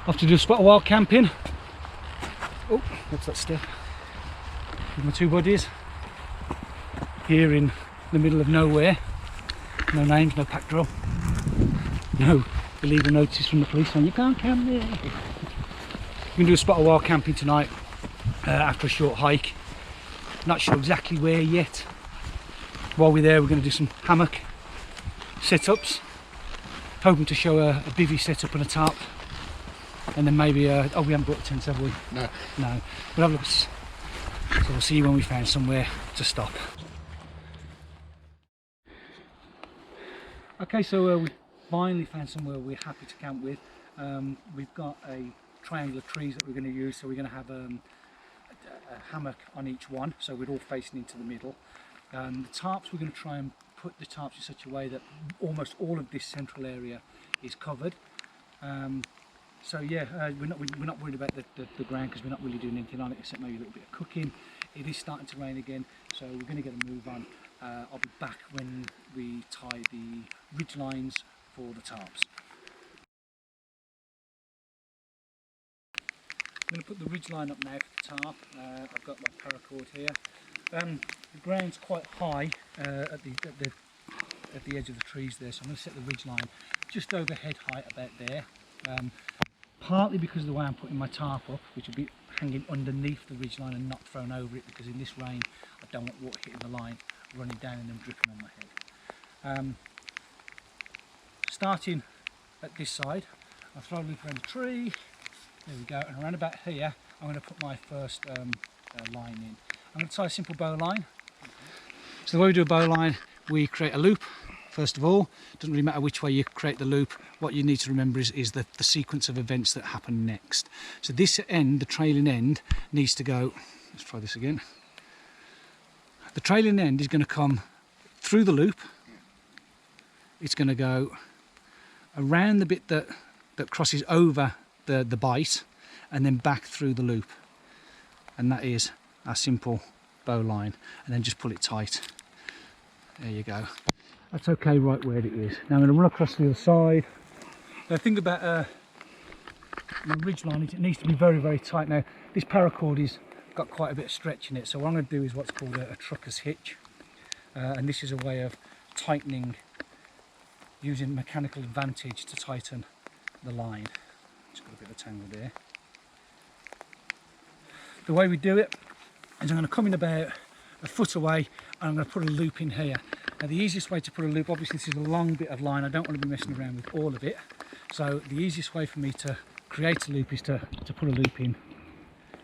Off to do a spot of wild camping. Oh, what's that step? With my two buddies. Here in the middle of nowhere. No names, no pack drill. No illegal notice from the police saying you can't camp there. We're going to do a spot of wild camping tonight after a short hike. Not sure exactly where yet. While we're there, we're going to do some hammock setups. Hoping to show a bivvy setup and a tarp. And then maybe, oh, we haven't brought the tents, have we? No. No. We'll have a look. So we'll see you when we find somewhere to stop. Okay, so we finally found somewhere we're happy to camp with. We've got a triangle of trees that we're going to use, so we're going to have a hammock on each one, so we're all facing into the middle. The tarps, we're going to try and put the tarps in such a way that almost all of this central area is covered. So yeah, we're not worried about the ground because we're not really doing anything on it except maybe a little bit of cooking. It is starting to rain again, so we're going to get a move on. I'll be back when we tie the ridge lines for the tarps. I'm going to put the ridge line up now for the tarp. I've got my paracord here. The ground's quite high at the edge of the trees there, so I'm going to set the ridge line just over head height about there. Partly because of the way I'm putting my tarp up, which will be hanging underneath the ridge line and not thrown over it, because in this rain I don't want water hitting the line, running down and then dripping on my head. Starting at this side, I'll throw a loop around the tree. There we go, and around about here I'm going to put my first line in. I'm going to tie a simple bow line. So the way we do a bow line, we create a loop first of all. It doesn't really matter which way you create the loop. What you need to remember is the sequence of events that happen next. So this end, the trailing end, needs to go, let's try this again. The trailing end is going to come through the loop. It's going to go around the bit that crosses over the bite and then back through the loop. And that is our simple bow line. And then just pull it tight. There you go. That's okay right where it is. Now I'm going to run across the other side. The thing about my ridge line is it needs to be very, very tight. Now this paracord has got quite a bit of stretch in it, so what I'm going to do is what's called a trucker's hitch. And this is a way of tightening, using mechanical advantage to tighten the line. Just got a bit of a tangle there. The way we do it is I'm going to come in about a foot away and I'm going to put a loop in here. Now the easiest way to put a loop, obviously this is a long bit of line, I don't want to be messing around with all of it. So the easiest way for me to create a loop is to put a loop in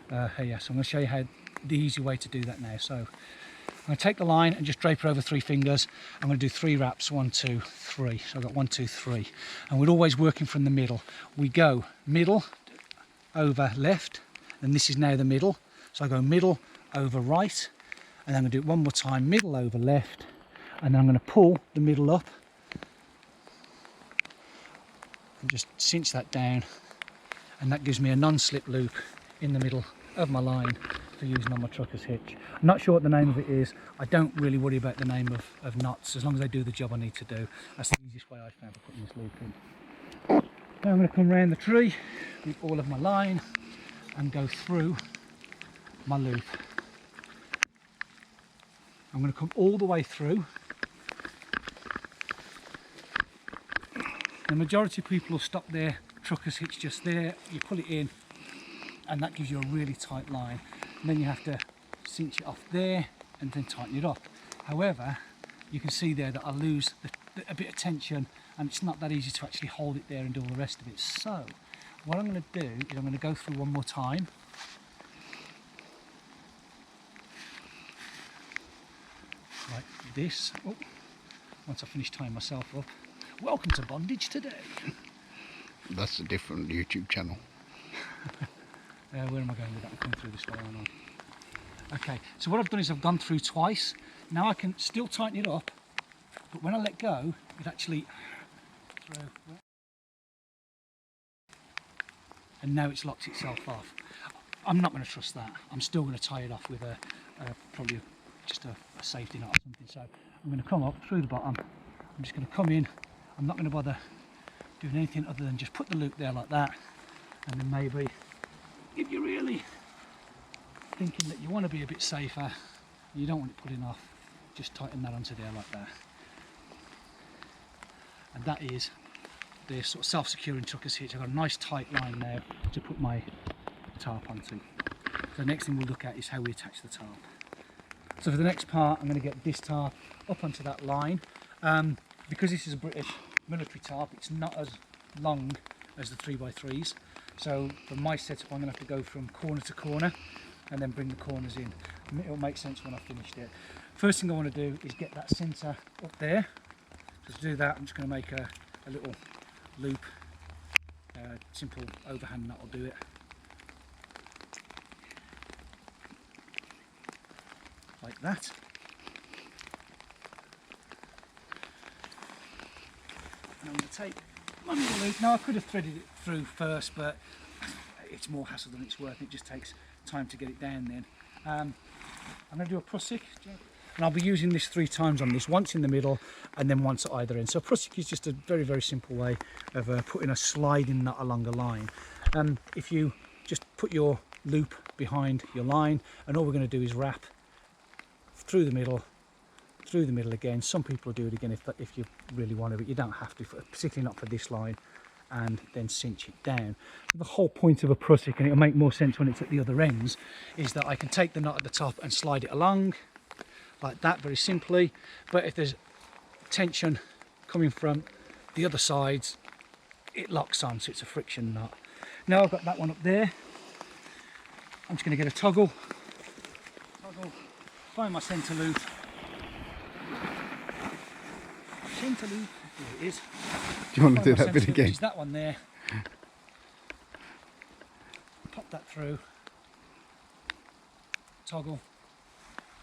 here. So I'm going to show you how the easy way to do that now. So I'm going to take the line and just drape it over 3 fingers. I'm going to do 3 wraps, 1, 2, 3. So I've got 1, 2, 3. And we're always working from the middle. We go middle over left, and this is now the middle. So I go middle over right, and then I'm going to do it one more time, middle over left, and then I'm going to pull the middle up and just cinch that down, and that gives me a non-slip loop in the middle of my line for using on my trucker's hitch. I'm not sure what the name of it is. I don't really worry about the name of knots, as long as they do the job I need to do. That's the easiest way I found for putting this loop in. Now I'm going to come around the tree with all of my line and go through my loop. I'm going to come all the way through. The majority of people will stop their trucker's hitch just there. You pull it in and that gives you a really tight line. And then you have to cinch it off there and then tighten it up. However, you can see there that I lose a bit of tension and it's not that easy to actually hold it there and do all the rest of it. So what I'm going to do is I'm going to go through one more time. Like this. Oh, once I finish tying myself up. Welcome to bondage today. That's a different YouTube channel. Where am I going with that? I'm coming through this way, aren't I? Okay, so what I've done is I've gone through twice. Now I can still tighten it up, but when I let go, it actually through. And now it's locked itself off. I'm not going to trust that. I'm still going to tie it off with probably just a safety knot or something. So I'm going to come up through the bottom. I'm just going to come in. I'm not going to bother doing anything other than just put the loop there like that And then maybe, if you're really thinking that you want to be a bit safer, you don't want it pulling off, just tighten that onto there like that. And that is the sort of self-securing trucker's hitch. I've got a nice tight line now to put my tarp onto. So the next thing we'll look at is how we attach the tarp. So for the next part, I'm going to get this tarp up onto that line. Because this is a British military tarp, it's not as long as the 3x3s. So for my setup, I'm going to have to go from corner to corner and then bring the corners in. It'll make sense when I've finished it. First thing I want to do is get that centre up there. So to do that, I'm just going to make a little loop, simple overhand knot will do it. Like that. And I'm going to take my middle loop. Now I could have threaded it through first, but it's more hassle than it's worth. It just takes time to get it down then. I'm going to do a prusik, and I'll be using this 3 times on this, once in the middle and then once at either end. So a prusik is just a very, very simple way of putting a sliding knot along a line. If you just put your loop behind your line, and all we're going to do is wrap through the middle again. Some people do it again if you really want to, but you don't have to, particularly not for this line, and then cinch it down. The whole point of a prusik, and it'll make more sense when it's at the other ends, is that I can take the knot at the top and slide it along like that, very simply. But if there's tension coming from the other sides, it locks on, so it's a friction knot. Now I've got that one up there, I'm just going to get a toggle, find my centre loop, here it is. Do you want to do that bit again? Is that one there. Pop that through, toggle,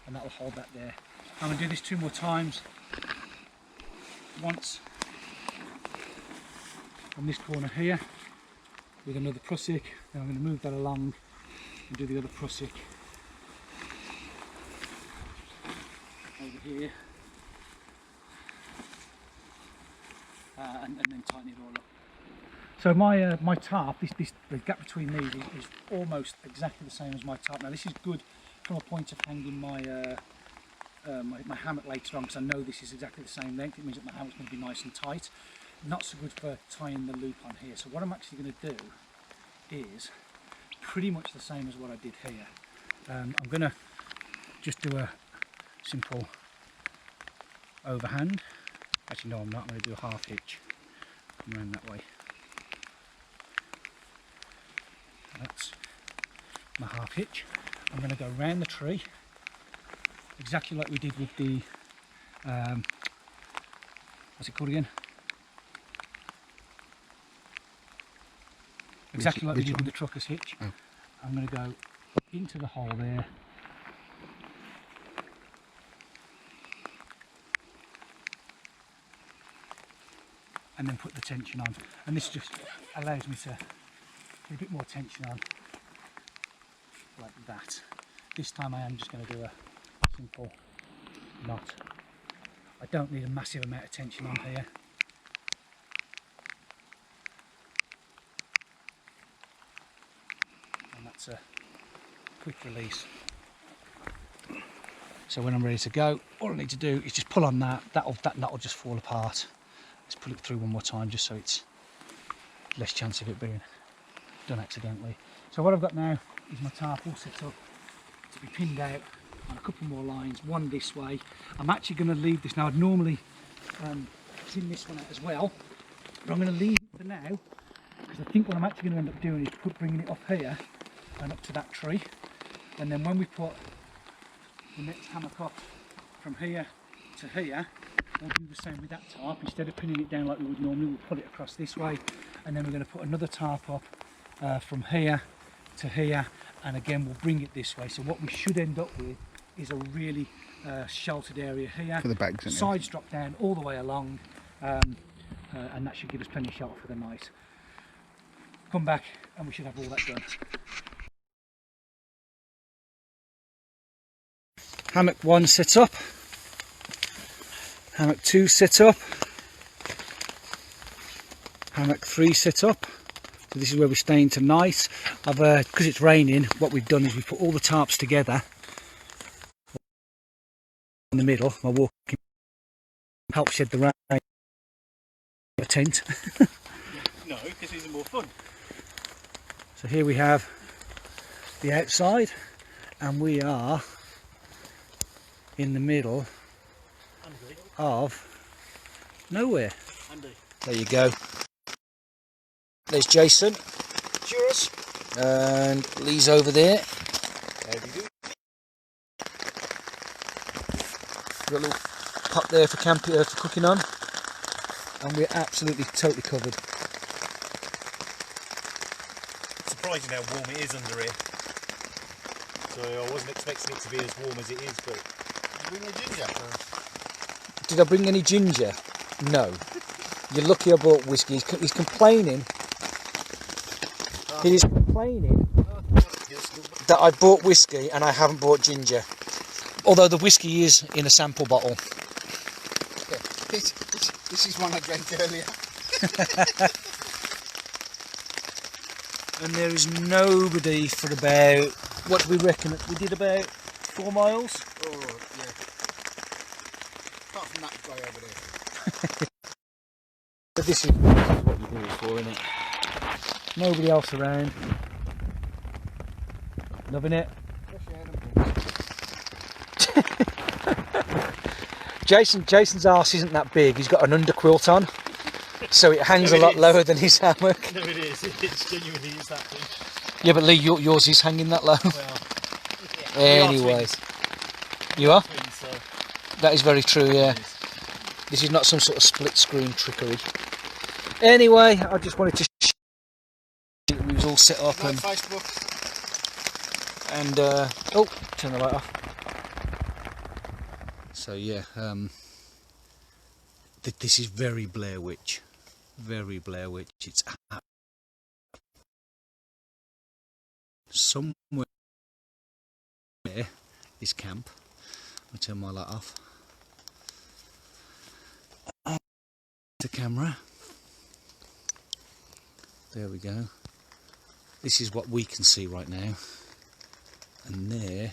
and that will hold that there. I'm going to do this 2 more times. Once on this corner here with another prusik, then I'm going to move that along and do the other prusik over here. And then tighten it all up. So my tarp, the gap between these is almost exactly the same as my tarp. Now this is good from a point of hanging my my hammock later on, because I know this is exactly the same length. It means that my hammock's going to be nice and tight. Not so good for tying the loop on here. So what I'm actually going to do is pretty much the same as what I did here. I'm going to just do a simple overhand. Actually no, I'm not. I'm going to do a half hitch. Come around that way. That's my half hitch. I'm going to go round the tree, exactly like we did with the, what's it called again? Exactly like we did with the trucker's hitch. Oh. I'm going to go into the hole there. And then put the tension on, and this just allows me to get a bit more tension on, like that. This time I am just going to do a simple knot. I don't need a massive amount of tension on here. And that's a quick release. So when I'm ready to go, all I need to do is just pull on that knot will just fall apart. Let's pull it through one more time just so it's less chance of it being done accidentally. So what I've got now is my tarp all set up to be pinned out on a couple more lines, one this way. I'm actually going to leave this now. I'd normally pin this one out as well, but I'm going to leave it for now, because I think what I'm actually going to end up doing is bringing it up here and up to that tree, and then when we put the next hammock up from here to here, we'll do the same with that tarp. Instead of pinning it down like we would normally, we'll put it across this way, and then we're going to put another tarp up from here to here, and again we'll bring it this way. So what we should end up with is a really sheltered area here. For the bags, sides drop down all the way along, and that should give us plenty of shelter for the night. Come back and we should have all that done. Hammock 1 sits up. Hammock 2 sit up, hammock 3 sit up. So this is where we're staying tonight. Because it's raining, what we've done is we've put all the tarps together in the middle. My walking help shed the rain. A tent. No, because these are more fun. So here we have the outside, and we are in the middle of nowhere. Andy. There you go. There's Jason. Cheers. And Lee's over there. How do you do? Got a little pot there for camping, for cooking on. And we're absolutely totally covered. Surprising how warm it is under here. So I wasn't expecting it to be as warm as it is, but... Did you bring the ginger? Did I bring any ginger? No. You're lucky I bought whiskey. He's complaining. He is complaining that I bought whiskey and I haven't bought ginger. Although the whiskey is in a sample bottle. This is one I drank earlier. And there is nobody for about, what do we reckon? We did about 4 miles? Oh, yeah. Apart from that guy over there. But this is what you do it for, isn't it? Nobody else around. Loving it. Jason's arse isn't that big. He's got an underquilt on, so it hangs a lot lower than his hammock. No, it is. It's genuinely is that thing. Yeah, but Lee, yours is hanging that low. Well, Anyway, you are? twins, so That is very true. Yeah, this is not some sort of split screen trickery. Anyway, I just wanted to. We was all set up No and Facebook. oh, turn the light off. So yeah, this is very Blair Witch, very Blair Witch. It's somewhere there is camp. I'll turn my light off. The camera. There we go. This is what we can see right now, and there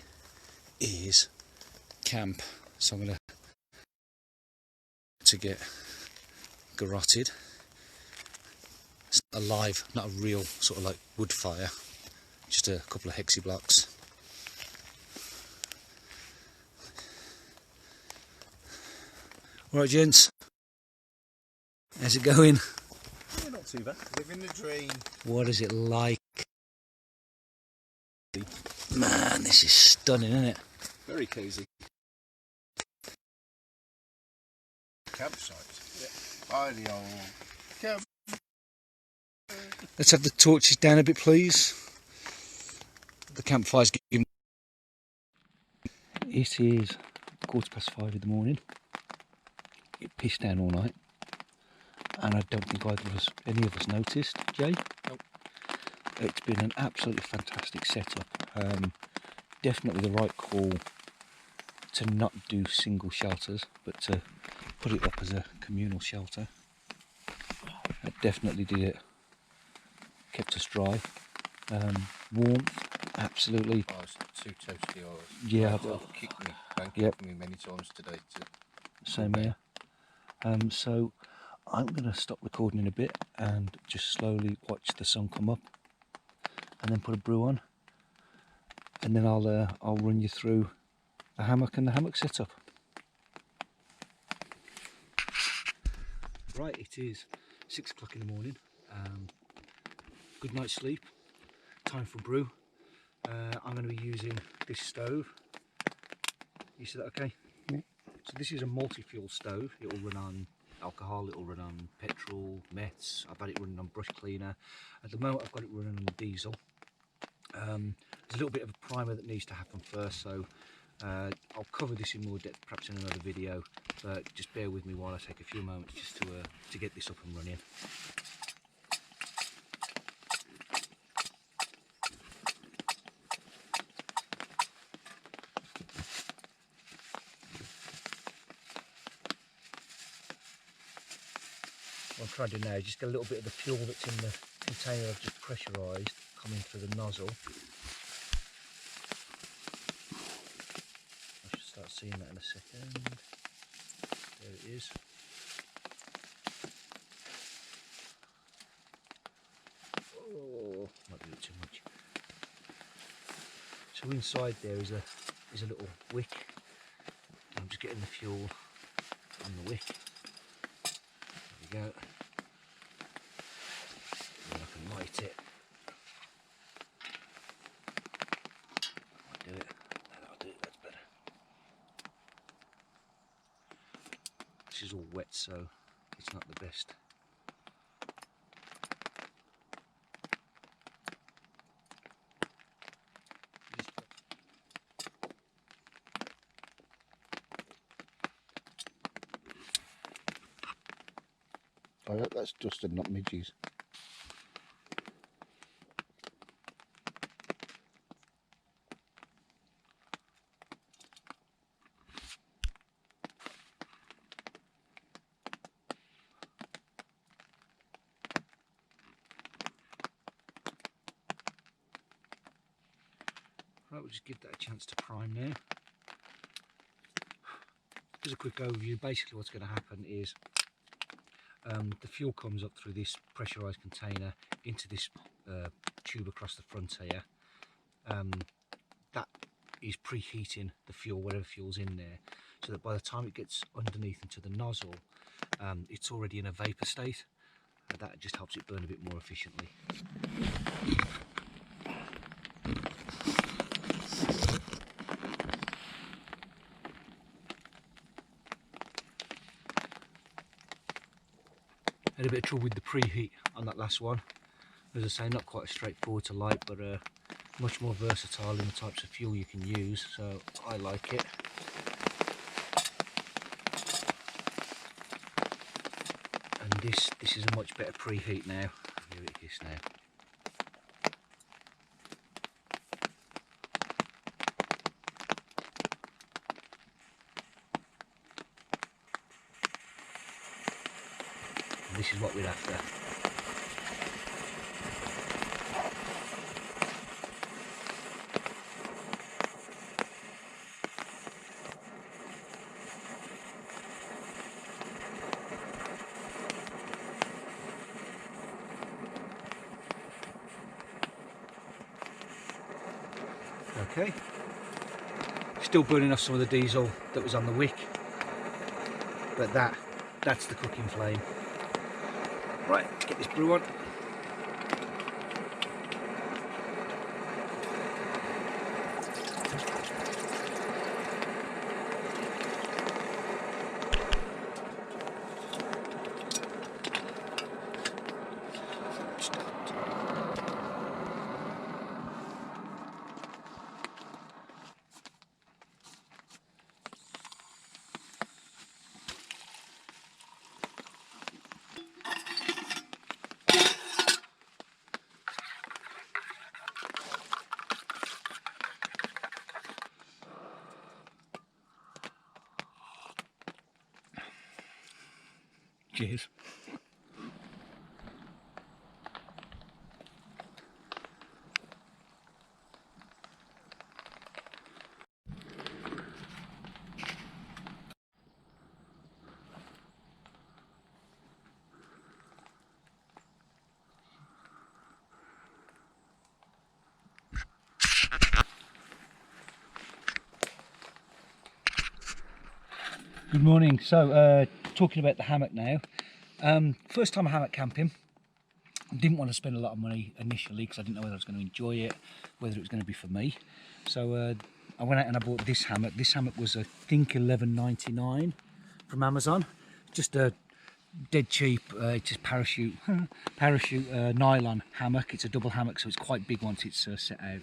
is camp. So I'm going to get garroted. It's not a live, not a real sort of like wood fire, just a couple of hexy blocks. Alright gents, how's it going? yeah, not too bad. Living the dream. What is it like? Man, this is stunning, isn't it? Very cosy. Campsite. Yeah. Oh, the old camp. Let's have the torches down a bit, please. The campfire's getting... It is 5:15 in the morning. It pissed down all night, and I don't think any of us noticed. Jay? Nope. It's been an absolutely fantastic setup. Definitely the right call to not do single shelters, but to put it up as a communal shelter. That definitely did it. Kept us dry. Warmth, absolutely. Oh, it's too toasty. Or Yeah. kicked me. Don't Yep. kick me many times today. Same here. So I'm going to stop recording in a bit and just slowly watch the sun come up, and then put a brew on, and then I'll run you through the hammock and the hammock setup. Right, it is 6 o'clock in the morning. Good night's sleep. Time for brew. I'm going to be using this stove. You see that okay? Yeah. So this is a multi-fuel stove. It will run on alcohol, it will run on petrol, meths. I've had it running on brush cleaner. At the moment I've got it running on diesel. There's a little bit of a primer that needs to happen first, so I'll cover this in more depth perhaps in another video, but just bear with me while I take a few moments just to get this up and running. What I'm trying to do now is just get a little bit of the fuel that's in container I've just pressurised coming through the nozzle. I should start seeing that in a second. There it is. Oh, might be a bit too much. So inside there is a little wick. I'm just getting the fuel on the wick. There we go. And I can light it. Might do it. No, that'll do it. That's better. This is all wet, so it's not the best. Oh, yeah, that's dusted, not midges. Right, we'll just give that a chance to prime now. Just a quick overview. Basically what's going to happen is the fuel comes up through this pressurised container into this tube across the front here. That is preheating the fuel, whatever fuel's in there, so that by the time it gets underneath into the nozzle, it's already in a vapour state. That just helps it burn a bit more efficiently. Had a bit of trouble with the preheat on that last one. As I say, not quite as straightforward to light, but much more versatile in the types of fuel you can use, so I like it. And this is a much better preheat now. Here it is now. And this is what we're after. Okay, still burning off some of the diesel that was on the wick, but that's the cooking flame. Right, let's get this brew on. Cheers. Good morning. So talking about the hammock now. First time hammock camping. Didn't want to spend a lot of money initially because I didn't know whether I was going to enjoy it, whether it was going to be for me. So I went out and I bought this hammock. This hammock was, I think, $11.99 from Amazon. Just a dead cheap, it's just parachute nylon hammock. It's a double hammock, so it's quite big once it's set out.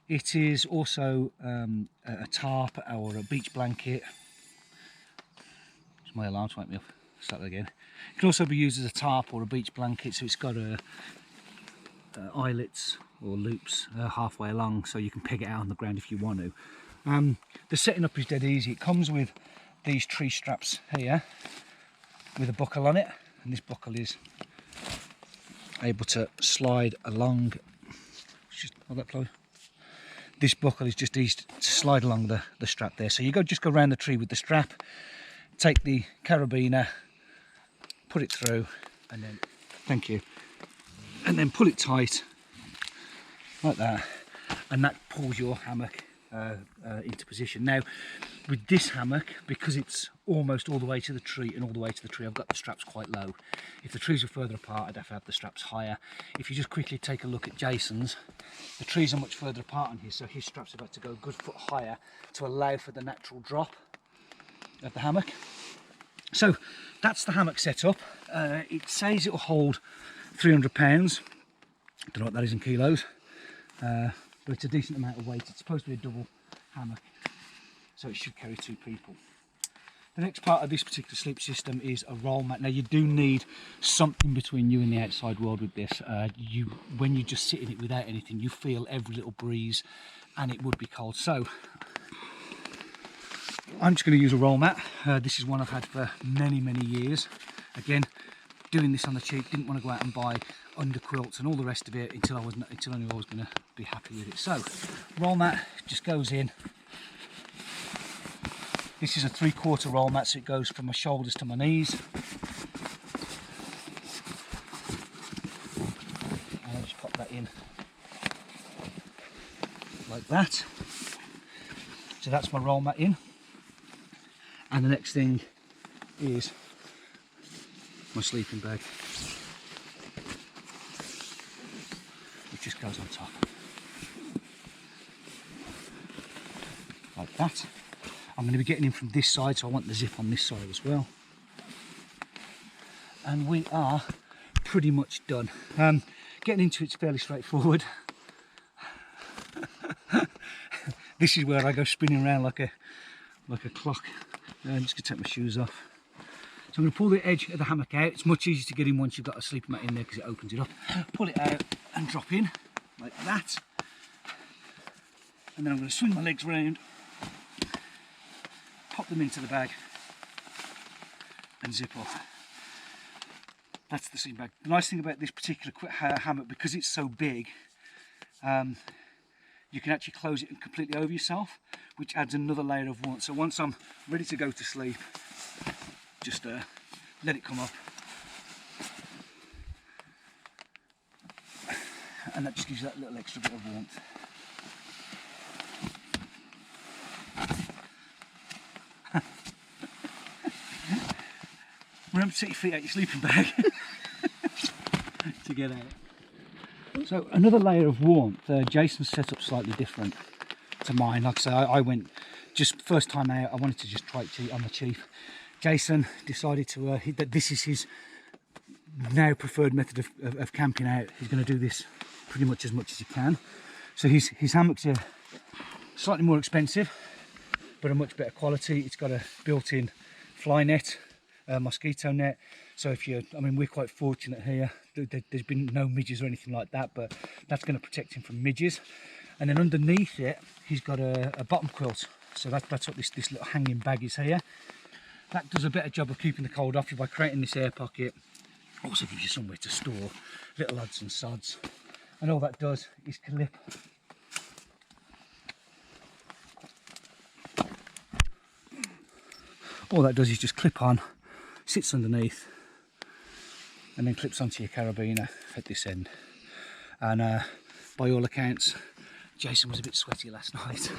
It is also a tarp or a beach blanket. It's my alarm to wake me up. Start that again. It can also be used as a tarp or a beach blanket, so it's got eyelets or loops halfway along, so you can peg it out on the ground if you want to. The setting up is dead easy. It comes with these tree straps here with a buckle on it, and this buckle is able to slide along. Just hold that close. This buckle is just easy to slide along the strap there. So you just go around the tree with the strap, take the carabiner, put it through, and then, thank you, and then pull it tight like that, and that pulls your hammock into position. Now with this hammock, because it's almost all the way to the tree and all the way to the tree, I've got the straps quite low. If the trees were further apart, I'd have to have the straps higher. If you just quickly take a look at Jason's, the trees are much further apart on his, so his straps have had to go a good foot higher to allow for the natural drop of the hammock. So that's the hammock setup. It says it will hold 300 pounds. Don't know what that is in kilos, but it's a decent amount of weight. It's supposed to be a double hammock, so it should carry 2 people. The next part of this particular sleep system is a roll mat. Now you do need something between you and the outside world with this. When you just sit in it without anything, you feel every little breeze and it would be cold. So I'm just going to use a roll mat. This is one I've had for many years. Again, doing this on the cheap, didn't want to go out and buy under quilts and all the rest of it until I knew I was going to be happy with it. So roll mat just goes in. This is a 3/4 roll mat, so it goes from my shoulders to my knees. And I'll just pop that in like that. So that's my roll mat in. And the next thing is my sleeping bag, which just goes on top like that. I'm going to be getting in from this side, so I want the zip on this side as well. And we are pretty much done. Getting into it's fairly straightforward. This is where I go spinning around like a clock. I'm just going to take my shoes off. So I'm going to pull the edge of the hammock out. It's much easier to get in once you've got a sleeping mat in there because it opens it up. Pull it out and drop in like that. And then I'm going to swing my legs round, pop them into the bag and zip off. That's the sleeping bag. The nice thing about this particular hammock, because it's so big, you can actually close it completely over yourself, which adds another layer of warmth. So once I'm ready to go to sleep, just let it come up, and that just gives you that little extra bit of warmth. Remember to take your feet out your sleeping bag to get out. So another layer of warmth. Jason's set up slightly different to mine. Like I say, I went just first time out. I wanted to just try it on the cheap. Jason decided to that this is his now preferred method of camping out. He's going to do this pretty much as he can. So his hammocks are slightly more expensive, but a much better quality. It's got a built-in fly net, mosquito net. So we're quite fortunate here. There's been no midges or anything like that, but that's going to protect him from midges. And then underneath it, he's got a bottom quilt. So that's what this little hanging bag is here. That does a better job of keeping the cold off you by creating this air pocket. Also gives you somewhere to store little odds and sods. And all that does is clip. All that does is just clip on, sits underneath, and then clips onto your carabiner at this end. And by all accounts, Jason was a bit sweaty last night.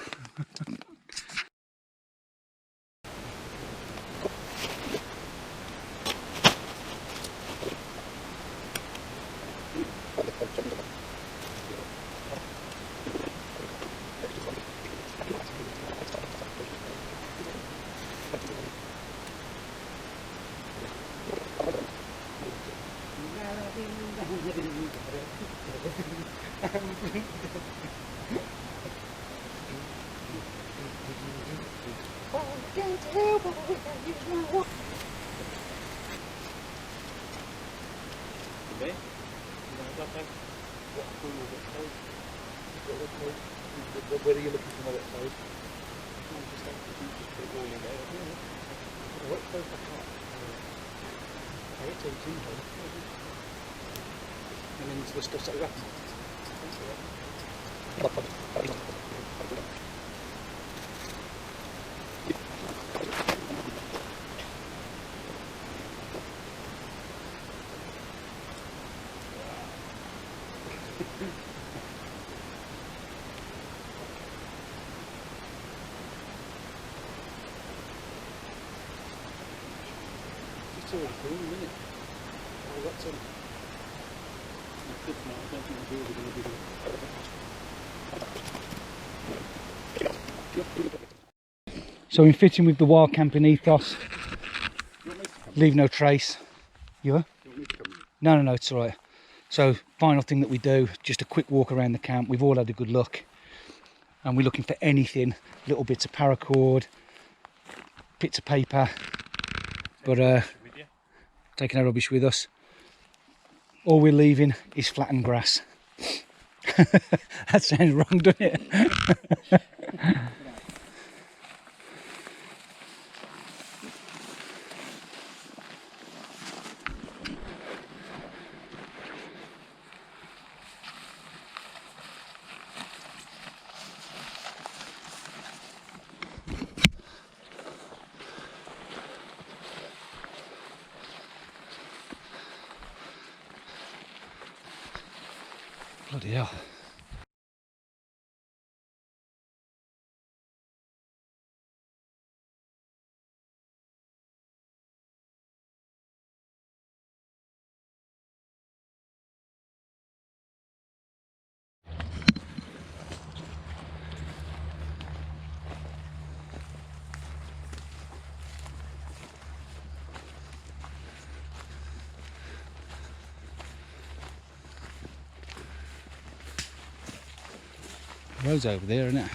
Where are you looking for my wet clothes? Wet clothes I can't. I hate to and into the stuff that we got. It's already cool, isn't it? Oh, that's on. I don't think the doors are going to be there. So in fitting with the wild camping ethos, leave no trace. You are? No, it's alright. So final thing that we do, just a quick walk around the camp. We've all had a good look and we're looking for anything, little bits of paracord, bits of paper, but taking our rubbish with us. All we're leaving is flattened grass. That sounds wrong, doesn't it? Bloody hell. The road's over there, isn't it?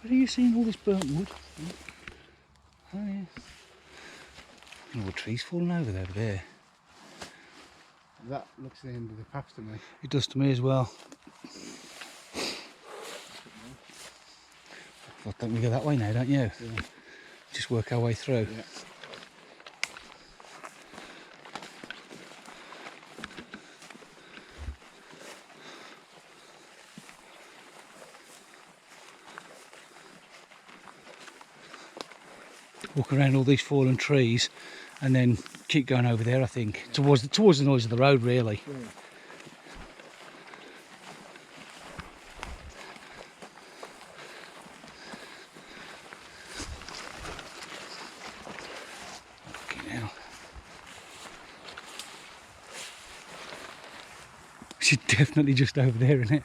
Where are you seeing all this burnt wood? Oh yeah. And all the trees falling over there. That looks the end of the path to me. It does to me as well. I think we go that way now, don't you? Yeah. Just work our way through. Yeah. Walk around all these fallen trees and then keep going over there, I think, towards the noise of the road, really. Yeah. Fucking hell. She's definitely just over there, isn't it?